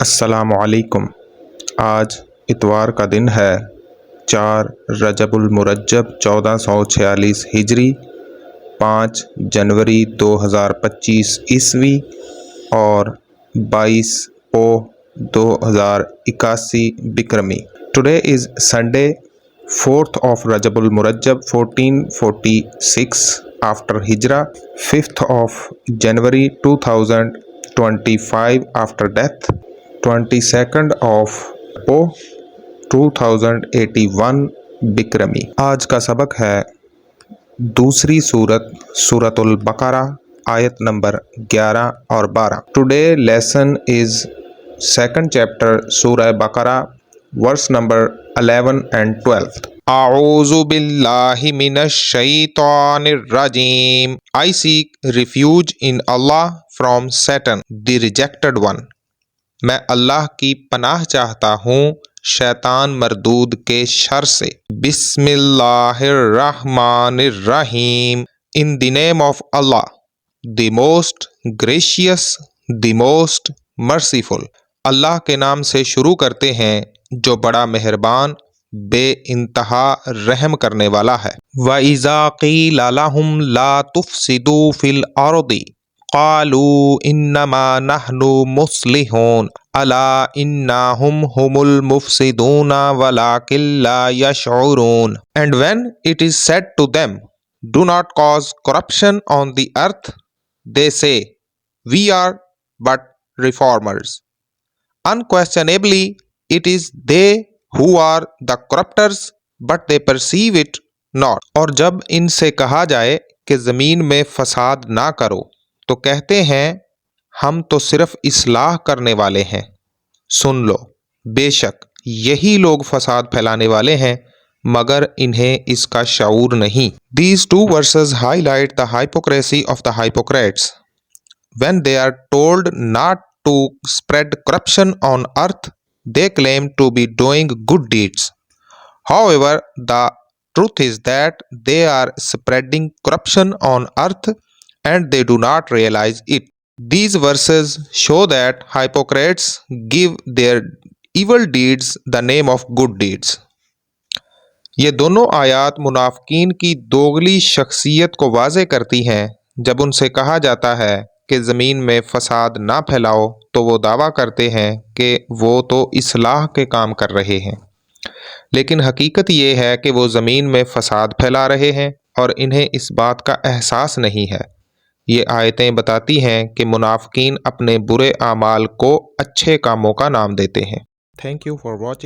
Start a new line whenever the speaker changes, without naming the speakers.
अस्सलामुअलैकुम। आज इतवार का दिन है, 4 रजबुल मुरज्जब 1446 हिजरी, 5 जनवरी 2025 ईस्वी और 22 पोह 2081 बिक्रमी। Today is Sunday 4th of Rajabul Murajjab 1446 after Hijra, 5th of January 2025 after death, 22nd of Poh 2081 बिक्रमी। आज का सबक है दूसरी सूरत सूरतुल बकरा आयत नंबर 11 और 12। Today lesson is second chapter सूरह बकरा वर्स नंबर 11 and 12। आऊज़ु बिल्लाहि मिनश शैतानिर रजीम। I seek refuge in Allah from Satan, the rejected one। मैं अल्लाह की पनाह चाहता हूँ शैतान मरदूद के शर से। बिस्मिल्लाहिर रहमानिर रहीम। In the name of Allah, the most gracious, the most merciful। अल्लाह के नाम से शुरू करते हैं जो बड़ा मेहरबान बे इंतहा रहम करने वाला है। वइज़ा क़ीला लहुम ला तुफ़सिदू फ़िल अर्दि क़ालू इन्नमा नहनु मुस्लिहून अला इन्नहुम हुमुल मुफ़सिदूना वलाकिन ला यशऊरून। And when it is said to them, do not cause corruption on the earth, they say, we are but reformers। Unquestionably, it is they who are the corrupters, but they perceive it not। और जब इनसे कहा जाए कि ज़मीन में फसाद ना करो तो कहते हैं हम तो सिर्फ इस्लाह करने वाले हैं। सुन लो, बेशक यही लोग फसाद फैलाने वाले हैं मगर इन्हें इसका शऊर नहीं। These two verses highlight the hypocrisy of the hypocrites when they are told not to spread corruption on earth, they claim to be doing good deeds। However, the truth is that they are spreading corruption on earth and they do not realize it। These verses show that hypocrites give their evil deeds the name of good deeds। ये दोनों आयात मुनाफिकीन की दोगली शख्सियत को वाज़े करती हैं। जब उनसे कहा जाता है कि ज़मीन में फ़साद ना फैलाओ तो वो दावा करते हैं कि वो तो इस्लाह के काम कर रहे हैं, लेकिन हकीकत ये है कि वो ज़मीन में फ़साद फैला रहे हैं और इन्हें इस बात का एहसास नहीं है। ये आयतें बताती हैं कि मुनाफिकीन अपने बुरे आमाल को अच्छे कामों का नाम देते हैं। Thank you for watching.